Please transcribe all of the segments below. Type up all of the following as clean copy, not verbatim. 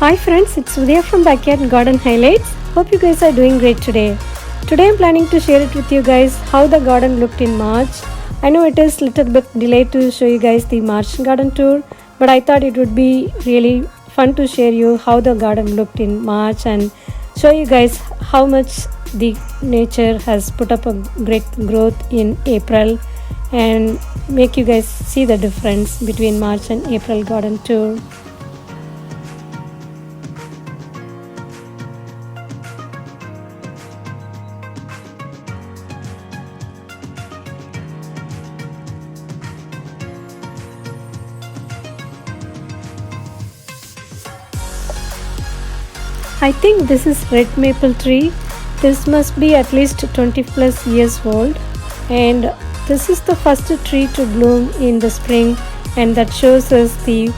Hi friends, it's Udhaya from Backyard Garden Highlights. Hope you guys are doing great today. Today I'm planning to share it with you guys how the garden looked in March. I know it is little bit delayed to show you guys the March garden tour, but I thought it would be really fun to share you how the garden looked in March and show you guys how much the nature has put up a great growth in April and make you guys see the difference between March and April garden tour. I think this is red maple tree. This must be at least 20 plus years old, and this is the first tree to bloom in the spring, and that shows us the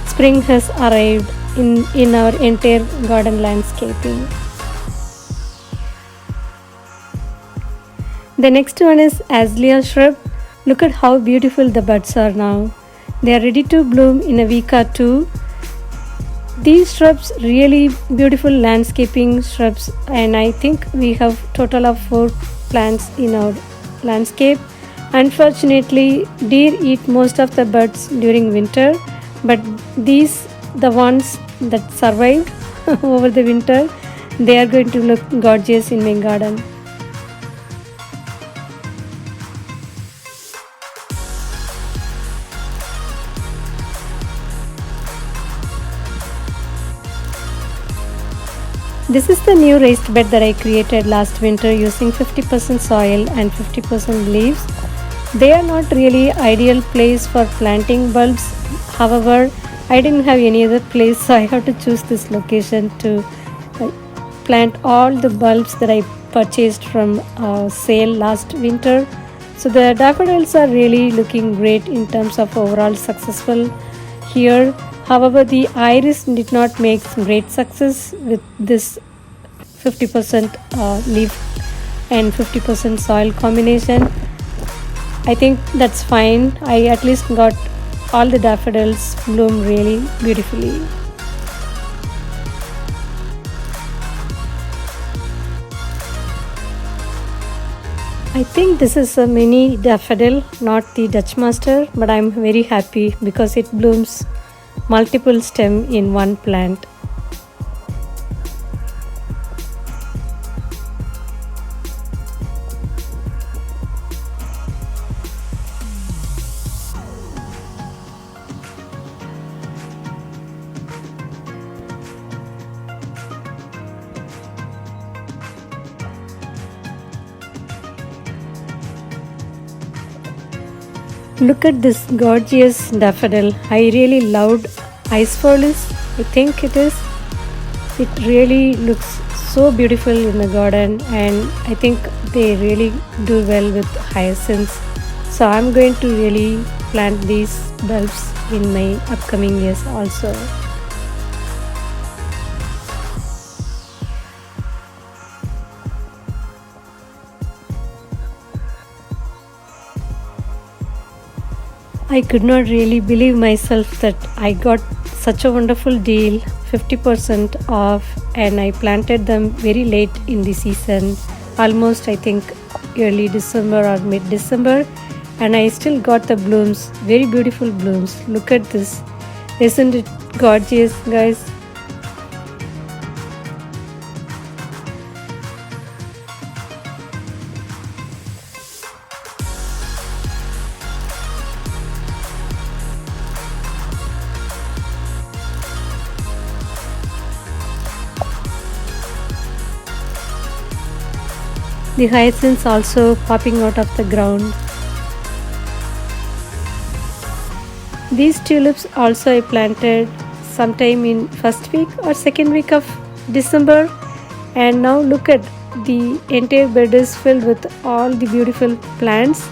spring has arrived in our entire garden landscaping. The next one is azalea shrub. Look at how beautiful the buds are now. They are ready to bloom in a week or two. These shrubs really beautiful landscaping shrubs, and I think we have total of 4 plants in our landscape. Unfortunately, deer eat most of the buds during winter, but these the ones that survived over the winter, they are going to look gorgeous in my garden. This is the new raised bed that I created last winter using 50% soil and 50% leaves. They are not really ideal place for planting bulbs. However, I didn't have any other place, so I have to choose this location to plant all the bulbs that I purchased from sale last winter. So the daffodils are really looking great in terms of overall successful here. However, the iris did not make great success with this 50% leaf and 50% soil combination. I think that's fine. I at least got all the daffodils bloom really beautifully. I think this is a mini daffodil, not the Dutch master, but I'm very happy because it blooms multiple stem in one plant. Look at this gorgeous daffodil. I really loved ice foliage. I think it is. It really looks so beautiful in the garden, and I think they really do well with hyacinths. So I'm going to really plant these bulbs in my upcoming years also. I could not really believe myself that I got such a wonderful deal, 50% off, and I planted them very late in the season, almost I think early December or mid December, and I still got the blooms, very beautiful blooms. Look at this. Isn't it gorgeous, guys? The hyacinths also popping out of the ground. These tulips also I planted sometime in first week or second week of December, and now look at the entire bed is filled with all the beautiful plants.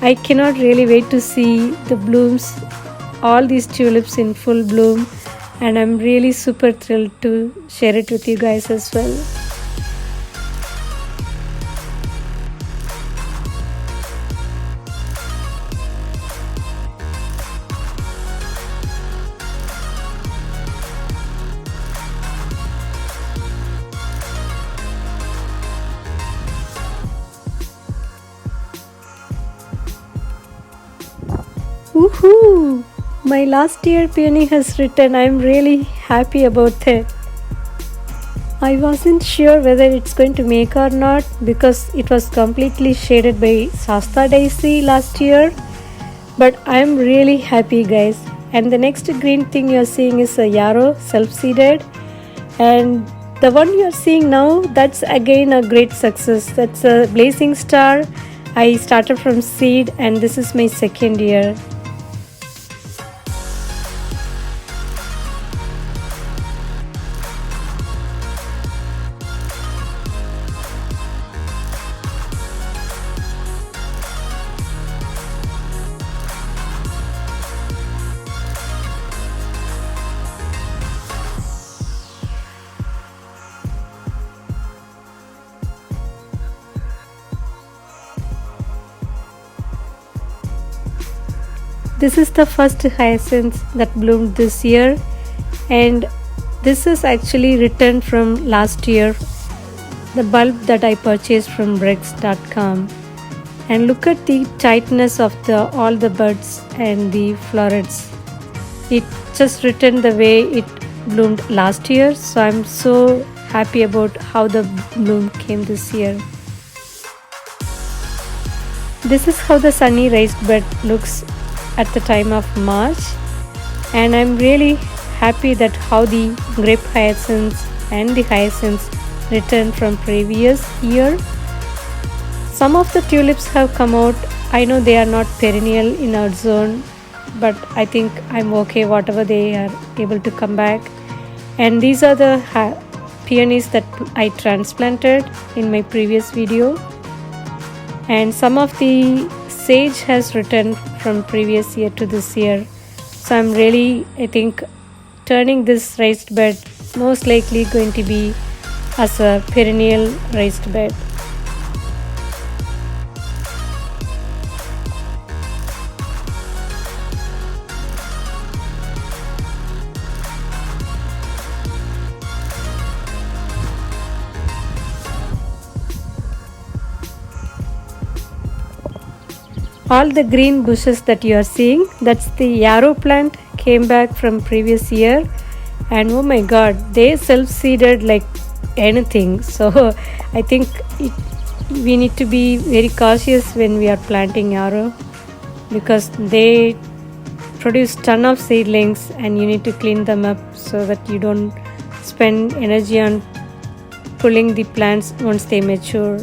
I cannot really wait to see the blooms, all these tulips in full bloom, and I'm really super thrilled to share it with you guys as well. Woohoo! My last year peony has written. I'm really happy about it. I wasn't sure whether it's going to make or not because it was completely shaded by Shasta Daisy last year. But I'm really happy, guys. And the next green thing you're seeing is a yarrow self-seeded. And the one you're seeing now, that's again a great success. That's a blazing star. I started from seed and this is my second year. This is the first hyacinth that bloomed this year, and this is actually returned from last year, the bulb that I purchased from bricks.com. And look at the tightness of all the buds and the florets. It just returned the way it bloomed last year, so I'm so happy about how the bloom came this year. This is how the sunny raised bed looks at the time of March, and I'm really happy that how the grape hyacinths and the hyacinths returned from previous year. Some of the tulips have come out. I know they are not perennial in our zone, but I think I'm okay whatever they are able to come back. And these are the peonies that I transplanted in my previous video, and some of the sage has returned from previous year to this year. So I'm really, I think, turning this raised bed most likely going to be as a perennial raised bed. All the green bushes that you are seeing, that's the yarrow plant, came back from previous year, and oh my god, they self-seeded like anything. So I think we need to be very cautious when we are planting yarrow because they produce ton of seedlings and you need to clean them up so that you don't spend energy on pulling the plants once they mature.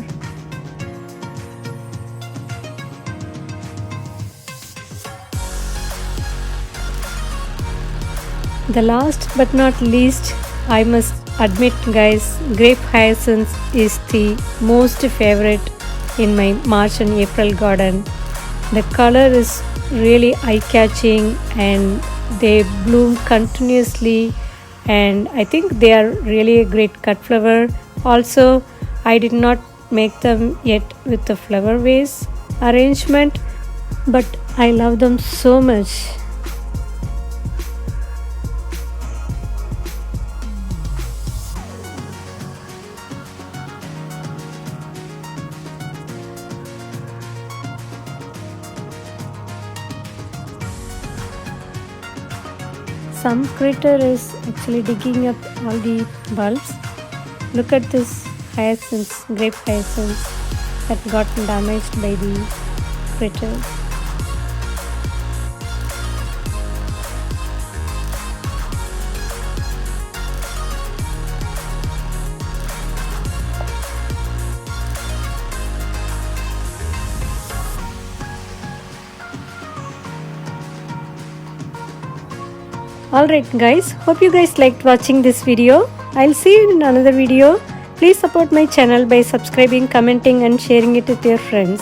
The last but not least, I must admit guys, grape hyacinth is the most favorite in my March and April garden. The color is really eye-catching and they bloom continuously, and I think they are really a great cut flower. Also, I did not make them yet with the flower vase arrangement, but I love them so much. Some critter is actually digging up all the bulbs. Look at this hyacinths, grape hyacinths that got damaged by the critter. Alright guys, hope you guys liked watching this video. I'll see you in another video. Please support my channel by subscribing, commenting and sharing it with your friends.